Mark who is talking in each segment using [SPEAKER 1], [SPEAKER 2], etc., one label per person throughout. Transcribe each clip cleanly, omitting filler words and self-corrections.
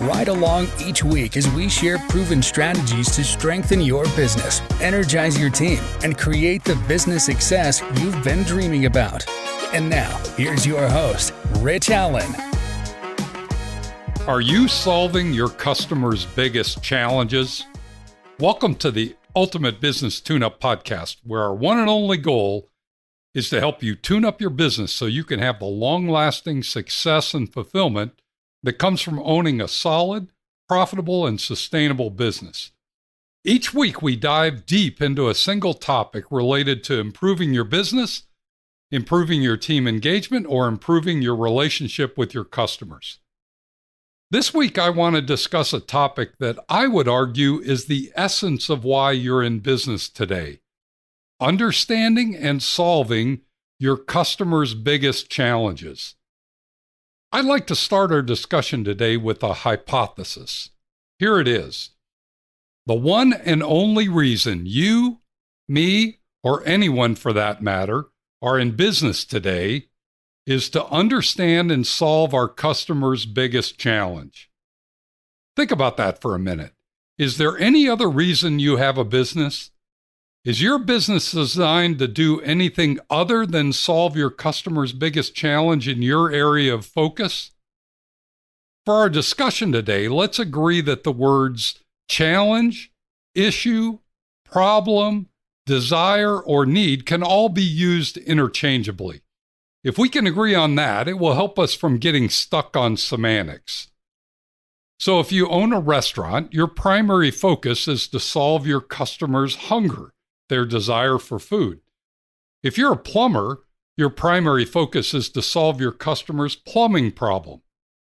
[SPEAKER 1] Ride along each week as we share proven strategies to strengthen your business, energize your team, and create the business success you've been dreaming about. And now, here's your host, Rich Allen.
[SPEAKER 2] Are you solving your customers' biggest challenges? Welcome to the Ultimate Business Tune-Up Podcast, where our one and only goal is to help you tune up your business so you can have the long-lasting success and fulfillment that comes from owning a solid, profitable, and sustainable business. Each week, we dive deep into a single topic related to improving your business, improving your team engagement, or improving your relationship with your customers. This week, I want to discuss a topic that I would argue is the essence of why you're in business today: understanding and solving your customers' biggest challenges. I'd like to start our discussion today with a hypothesis. Here it is. The one and only reason you, me, or anyone for that matter, are in business today is to understand and solve our customers' biggest challenge. Think about that for a minute. Is there any other reason you have a business? Is your business designed to do anything other than solve your customer's biggest challenge in your area of focus? For our discussion today, let's agree that the words challenge, issue, problem, desire, or need can all be used interchangeably. If we can agree on that, it will help us from getting stuck on semantics. So if you own a restaurant, your primary focus is to solve your customers' hunger, their desire for food. If you're a plumber, your primary focus is to solve your customer's plumbing problem.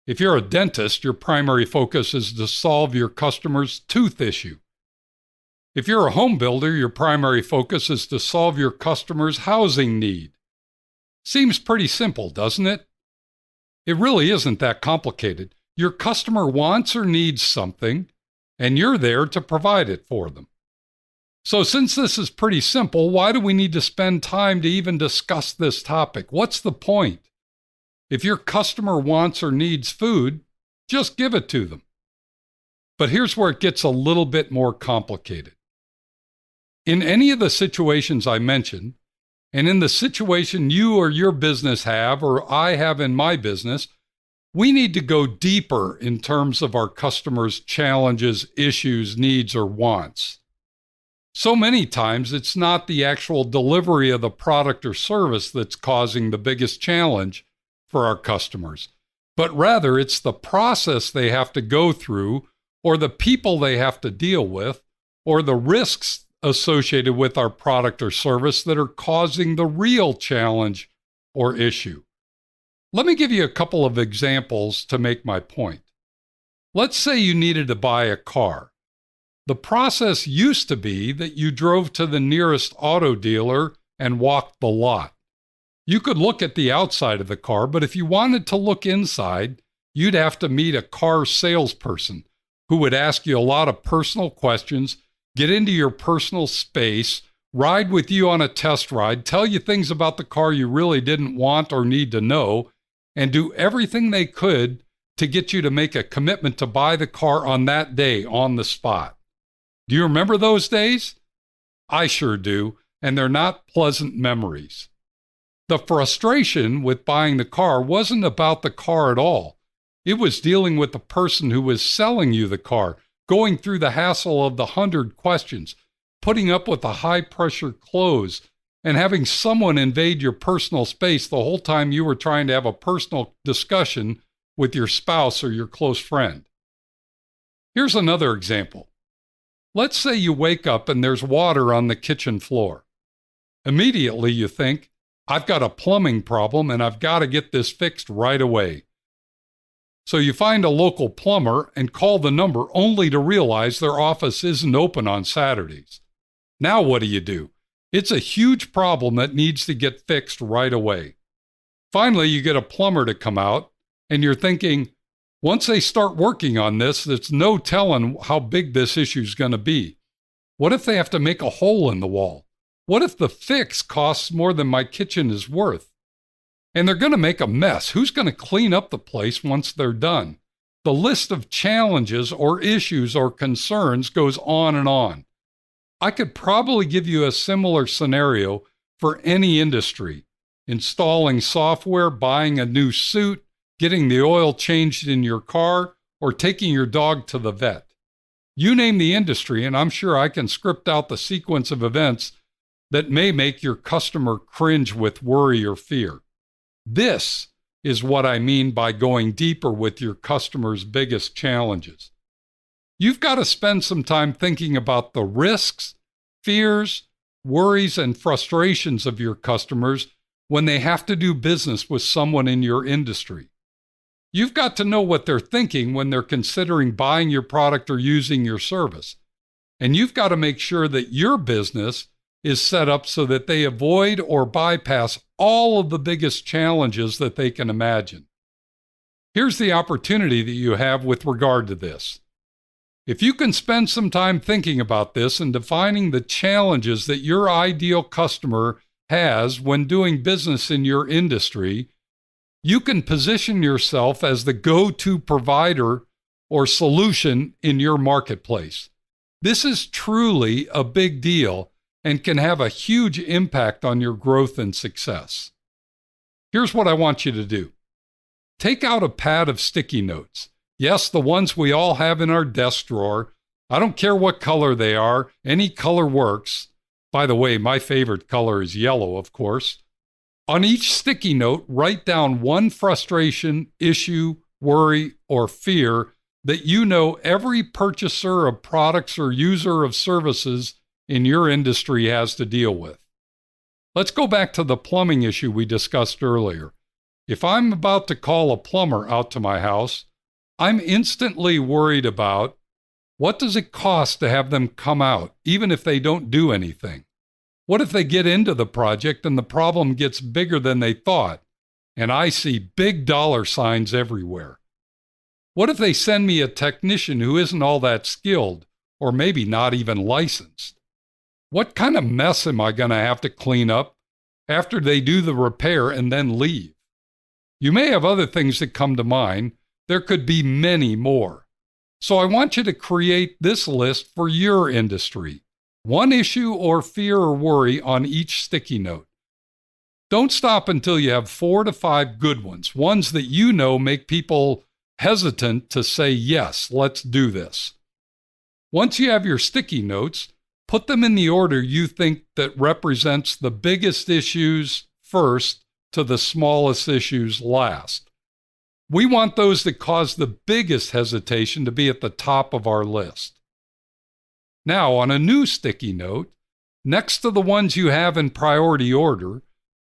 [SPEAKER 2] If you're a dentist, your primary focus is to solve your customer's tooth issue. If you're a home builder, your primary focus is to solve your customer's housing need. Seems pretty simple, doesn't it? It really isn't that complicated. Your customer wants or needs something, and you're there to provide it for them. So since this is pretty simple, why do we need to spend time to even discuss this topic? What's the point? If your customer wants or needs food, just give it to them. But here's where it gets a little bit more complicated. In any of the situations I mentioned, and in the situation you or your business have, or I have in my business, we need to go deeper in terms of our customers' challenges, issues, needs, or wants. So many times, it's not the actual delivery of the product or service that's causing the biggest challenge for our customers, but rather it's the process they have to go through, or the people they have to deal with, or the risks associated with our product or service that are causing the real challenge or issue. Let me give you a couple of examples to make my point. Let's say you needed to buy a car. The process used to be that you drove to the nearest auto dealer and walked the lot. You could look at the outside of the car, but if you wanted to look inside, you'd have to meet a car salesperson who would ask you a lot of personal questions, get into your personal space, ride with you on a test ride, tell you things about the car you really didn't want or need to know, and do everything they could to get you to make a commitment to buy the car on that day on the spot. Do you remember those days? I sure do, and they're not pleasant memories. The frustration with buying the car wasn't about the car at all. It was dealing with the person who was selling you the car, going through the hassle of the 100 questions, putting up with the high-pressure close, and having someone invade your personal space the whole time you were trying to have a personal discussion with your spouse or your close friend. Here's another example. Let's say you wake up and there's water on the kitchen floor. Immediately you think, I've got a plumbing problem and I've got to get this fixed right away. So you find a local plumber and call the number only to realize their office isn't open on Saturdays. Now what do? It's a huge problem that needs to get fixed right away. Finally, you get a plumber to come out and you're thinking, once they start working on this, there's no telling how big this issue is going to be. What if they have to make a hole in the wall? What if the fix costs more than my kitchen is worth? And they're going to make a mess. Who's going to clean up the place once they're done? The list of challenges or issues or concerns goes on and on. I could probably give you a similar scenario for any industry: installing software, buying a new suit, getting the oil changed in your car, or taking your dog to the vet. You name the industry, and I'm sure I can script out the sequence of events that may make your customer cringe with worry or fear. This is what I mean by going deeper with your customer's biggest challenges. You've got to spend some time thinking about the risks, fears, worries, and frustrations of your customers when they have to do business with someone in your industry. You've got to know what they're thinking when they're considering buying your product or using your service. And you've got to make sure that your business is set up so that they avoid or bypass all of the biggest challenges that they can imagine. Here's the opportunity that you have with regard to this. If you can spend some time thinking about this and defining the challenges that your ideal customer has when doing business in your industry, you can position yourself as the go-to provider or solution in your marketplace. This is truly a big deal and can have a huge impact on your growth and success. Here's what I want you to do. Take out a pad of sticky notes. Yes, the ones we all have in our desk drawer. I don't care what color they are. Any color works. By the way, my favorite color is yellow, of course. On each sticky note, write down one frustration, issue, worry, or fear that you know every purchaser of products or user of services in your industry has to deal with. Let's go back to the plumbing issue we discussed earlier. If I'm about to call a plumber out to my house, I'm instantly worried about what does it cost to have them come out, even if they don't do anything? What if they get into the project and the problem gets bigger than they thought, and I see big dollar signs everywhere? What if they send me a technician who isn't all that skilled, or maybe not even licensed? What kind of mess am I going to have to clean up after they do the repair and then leave? You may have other things that come to mind. There could be many more. So I want you to create this list for your industry. One issue or fear or worry on each sticky note. Don't stop until you have 4 to 5 good ones that you know make people hesitant to say, yes, let's do this. Once you have your sticky notes, put them in the order you think that represents the biggest issues first to the smallest issues last. We want those that cause the biggest hesitation to be at the top of our list. Now, on a new sticky note, next to the ones you have in priority order,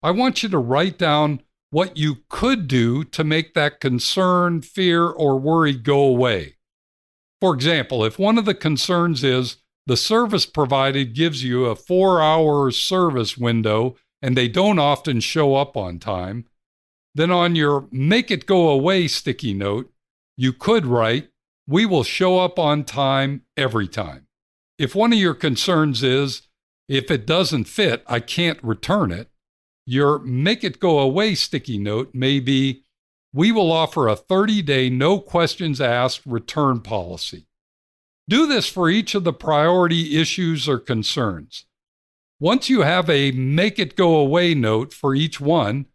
[SPEAKER 2] I want you to write down what you could do to make that concern, fear, or worry go away. For example, if one of the concerns is the service provided gives you a 4-hour service window and they don't often show up on time, then on your make it go away sticky note, you could write, we will show up on time every time. If one of your concerns is, if it doesn't fit, I can't return it, your make it go away sticky note may be, we will offer a 30-day no questions asked return policy. Do this for each of the priority issues or concerns. Once you have a make it go away note for each one,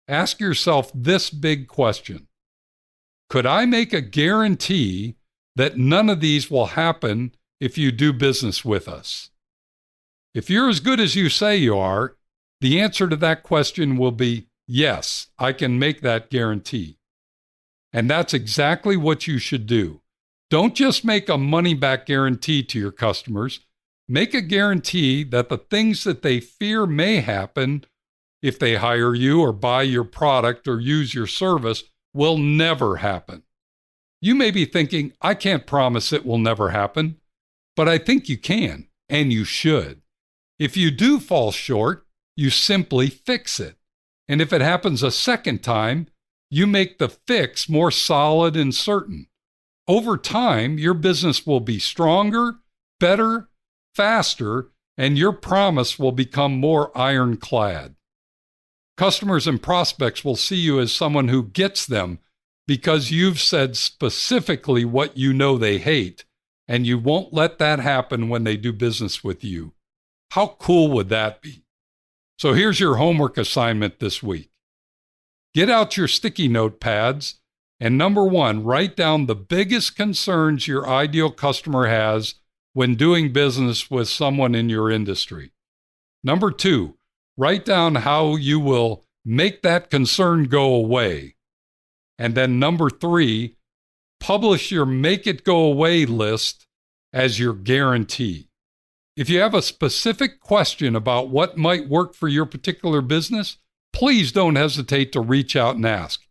[SPEAKER 2] ask yourself this big question. Could I make a guarantee that none of these will happen if you do business with us? If you're as good as you say you are, the answer to that question will be, yes, I can make that guarantee. And that's exactly what you should do. Don't just make a money-back guarantee to your customers. Make a guarantee that the things that they fear may happen if they hire you or buy your product or use your service will never happen. You may be thinking, I can't promise it will never happen, but I think you can, and you should. If you do fall short, you simply fix it. And if it happens a second time, you make the fix more solid and certain. Over time, your business will be stronger, better, faster, and your promise will become more ironclad. Customers and prospects will see you as someone who gets them because you've said specifically what you know they hate, and you won't let that happen when they do business with you. How cool would that be? So here's your homework assignment this week. Get out your sticky note pads, and number 1, write down the biggest concerns your ideal customer has when doing business with someone in your industry. Number 2, write down how you will make that concern go away. And then number 3, publish your make it go away list as your guarantee. If you have a specific question about what might work for your particular business, please don't hesitate to reach out and ask.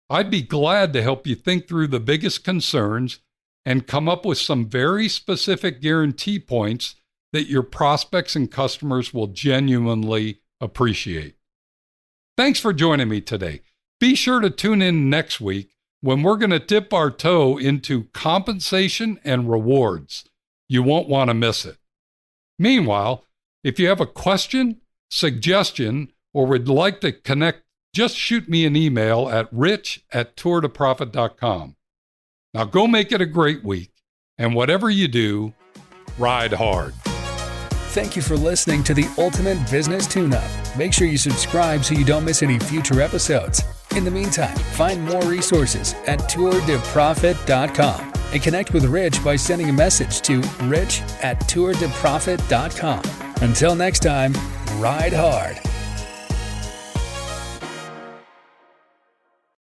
[SPEAKER 2] I'd be glad to help you think through the biggest concerns and come up with some very specific guarantee points that your prospects and customers will genuinely appreciate. Thanks for joining me today. Be sure to tune in next week when we're going to dip our toe into compensation and rewards. You won't want to miss it. Meanwhile, if you have a question, suggestion, or would like to connect, just shoot me an email at rich@tourtoprofit.com. Now go make it a great week, and whatever you do, ride hard.
[SPEAKER 1] Thank you for listening to the Ultimate Business Tune-Up. Make sure you subscribe so you don't miss any future episodes. In the meantime, find more resources at tourtoprofit.com and connect with Rich by sending a message to rich@tourtoprofit.com. Until next time, ride hard.